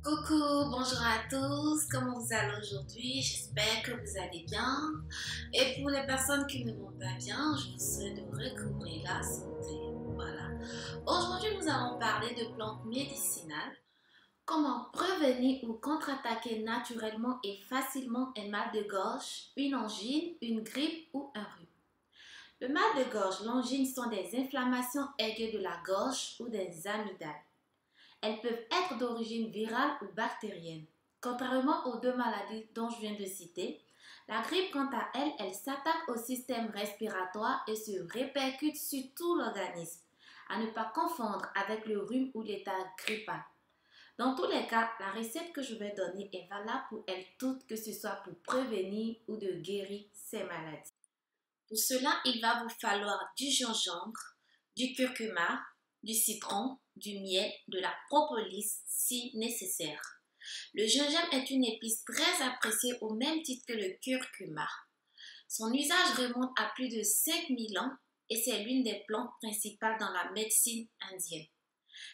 Coucou, bonjour à tous, comment vous allez aujourd'hui? J'espère que vous allez bien. Et pour les personnes qui ne vont pas bien, je vous souhaite de recouvrer la santé. Voilà. Aujourd'hui, nous allons parler de plantes médicinales. Comment prévenir ou contre-attaquer naturellement et facilement un mal de gorge, une angine, une grippe ou un rhume. Le mal de gorge, l'angine sont des inflammations aiguës de la gorge ou des amygdales. Elles peuvent être d'origine virale ou bactérienne. Contrairement aux deux maladies dont je viens de citer, la grippe, quant à elle, elle s'attaque au système respiratoire et se répercute sur tout l'organisme, à ne pas confondre avec le rhume ou l'état grippal. Dans tous les cas, la recette que je vais donner est valable pour elles toutes, que ce soit pour prévenir ou de guérir ces maladies. Pour cela, il va vous falloir du gingembre, du curcuma, du citron, du miel, de la propolis si nécessaire. Le gingembre est une épice très appréciée au même titre que le curcuma. Son usage remonte à plus de 5000 ans et c'est l'une des plantes principales dans la médecine indienne.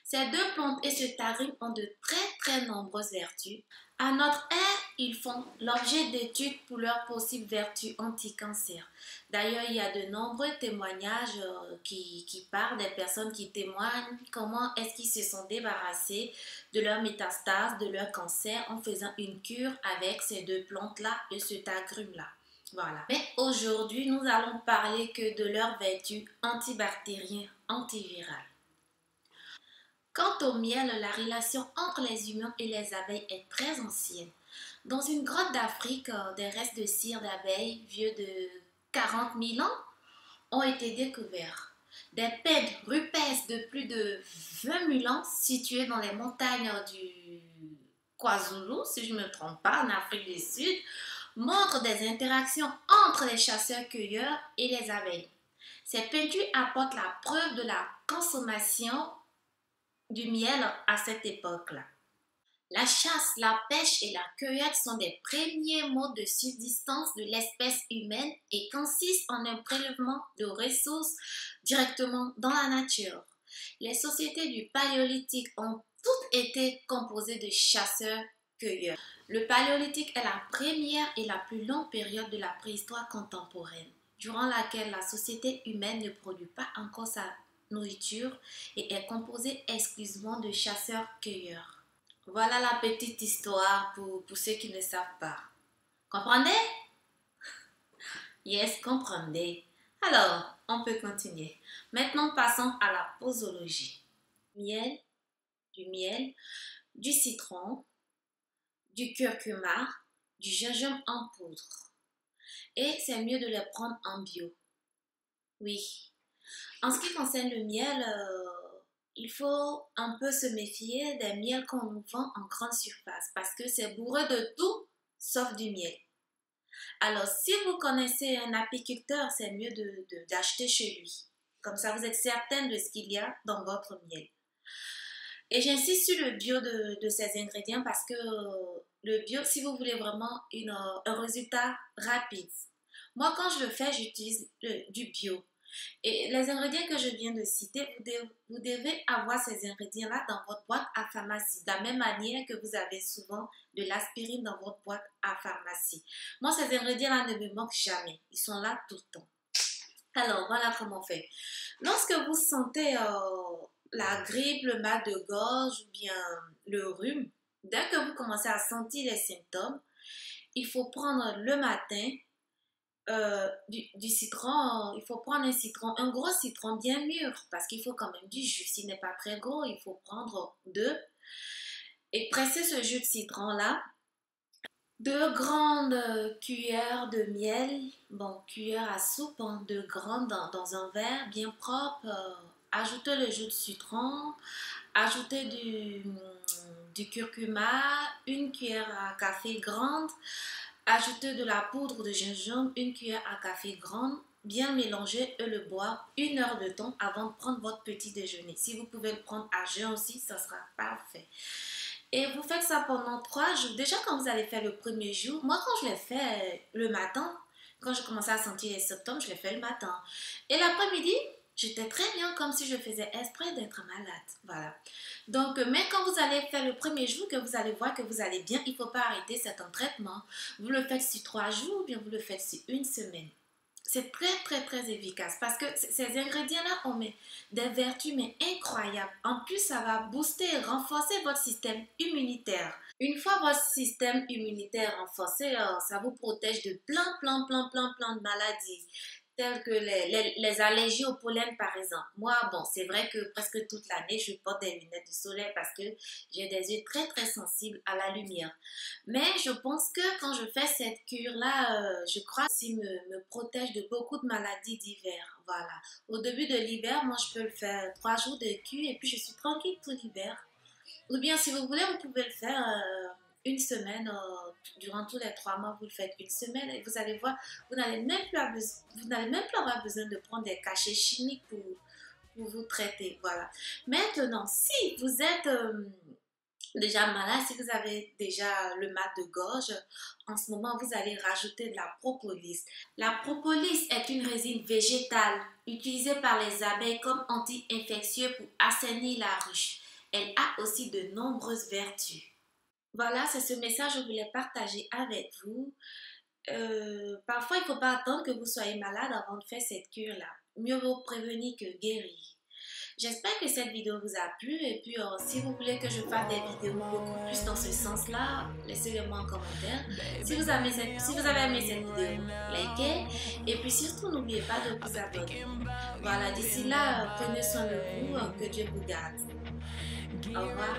Ces deux plantes et ce tarim ont de très nombreuses vertus. À notre ère, ils font l'objet d'études pour leurs possibles vertus anti-cancer. D'ailleurs, il y a de nombreux témoignages qui parlent des personnes qui témoignent comment est-ce qu'ils se sont débarrassés de leur métastase, de leur cancer en faisant une cure avec ces deux plantes-là et cet agrume-là. Voilà. Mais aujourd'hui, nous allons parler que de leurs vertus antibactériennes, antivirales. Quant au miel, la relation entre les humains et les abeilles est très ancienne. Dans une grotte d'Afrique, des restes de cire d'abeilles vieux de 40 000 ans ont été découverts. Des pèdes rupestres de plus de 20 000 ans situés dans les montagnes du KwaZulu, si je ne me trompe pas, en Afrique du Sud, montrent des interactions entre les chasseurs-cueilleurs et les abeilles. Ces peintures apportent la preuve de la consommation du miel à cette époque-là. La chasse, la pêche et la cueillette sont des premiers modes de subsistance de l'espèce humaine et consistent en un prélèvement de ressources directement dans la nature. Les sociétés du Paléolithique ont toutes été composées de chasseurs-cueilleurs. Le Paléolithique est la première et la plus longue période de la préhistoire contemporaine, durant laquelle la société humaine ne produit pas encore sa nourriture et est composée exclusivement de chasseurs-cueilleurs. Voilà la petite histoire pour ceux qui ne savent pas. Comprenez? Yes, comprenez. Alors, on peut continuer. Maintenant, passons à la posologie. Miel, du citron, du curcuma, du gingembre en poudre. Et c'est mieux de les prendre en bio. Oui. En ce qui concerne le miel, il faut un peu se méfier des miels qu'on nous vend en grande surface parce que c'est bourré de tout sauf du miel. Alors, si vous connaissez un apiculteur, c'est mieux d'acheter chez lui. Comme ça, vous êtes certaine de ce qu'il y a dans votre miel. Et j'insiste sur le bio de ces ingrédients parce que le bio, si vous voulez vraiment un résultat rapide. Moi, quand je le fais, j'utilise du bio. Et les ingrédients que je viens de citer, vous devez avoir ces ingrédients-là dans votre boîte à pharmacie, de la même manière que vous avez souvent de l'aspirine dans votre boîte à pharmacie. Moi, ces ingrédients-là ne me manquent jamais. Ils sont là tout le temps. Alors, voilà comment on fait. Lorsque vous sentez la grippe, le mal de gorge ou bien le rhume, dès que vous commencez à sentir les symptômes, il faut prendre le matin du citron. Il faut prendre un gros citron bien mûr parce qu'il faut quand même du jus. S'il n'est pas très gros, il faut prendre deux et presser ce jus de citron là. 2 grandes cuillères de miel, bon, cuillère à soupe, hein, 2 grandes dans un verre bien propre. Ajoutez le jus de citron, ajoutez du curcuma, 1 cuillère à café grande, ajoutez de la poudre de gingembre, 1 cuillère à café grande, bien mélanger et le boire 1 heure de temps avant de prendre votre petit déjeuner. Si vous pouvez le prendre à jeun aussi, ça sera parfait. Et vous faites ça pendant 3 jours. Déjà, quand vous allez faire le premier jour, moi, quand je l'ai fait le matin, quand je commençais à sentir les symptômes, je l'ai fait le matin. Et l'après-midi, J'étais très bien comme si je faisais exprès d'être malade. Voilà. Donc, mais quand vous allez faire le premier jour, que vous allez voir que vous allez bien, il ne faut pas arrêter certains traitements. Vous le faites sur 3 jours ou bien vous le faites sur une semaine. C'est très, très, très efficace parce que ces ingrédients-là ont des vertus mais incroyables. En plus, ça va booster et renforcer votre système immunitaire. Une fois votre système immunitaire renforcé, ça vous protège de plein de maladies telles que les allergies au pollen par exemple. Moi, bon, c'est vrai que presque toute l'année, je porte des lunettes de soleil parce que j'ai des yeux très très sensibles à la lumière. Mais je pense que quand je fais cette cure-là, je crois que ça me protège de beaucoup de maladies d'hiver. Voilà. Au début de l'hiver, moi, je peux le faire 3 jours de cure et puis je suis tranquille tout l'hiver. Ou bien, si vous voulez, vous pouvez le faire une semaine. Durant tous les 3 mois, vous le faites une semaine et vous allez voir, vous n'allez même plus avoir besoin de prendre des cachets chimiques pour vous traiter. Voilà. Maintenant, si vous êtes déjà malade, si vous avez déjà le mal de gorge, en ce moment, vous allez rajouter de la propolis. La propolis est une résine végétale utilisée par les abeilles comme anti-infectieux pour assainir la ruche. Elle a aussi de nombreuses vertus. Voilà, c'est ce message que je voulais partager avec vous. Parfois, il ne faut pas attendre que vous soyez malade avant de faire cette cure-là. Mieux vaut prévenir que guérir. J'espère que cette vidéo vous a plu et puis si vous voulez que je fasse des vidéos beaucoup plus dans ce sens-là, laissez-le moi en commentaire. Si vous avez aimé cette vidéo, likez et puis surtout n'oubliez pas de vous abonner. Voilà, d'ici là, prenez soin de vous, que Dieu vous garde. Au revoir.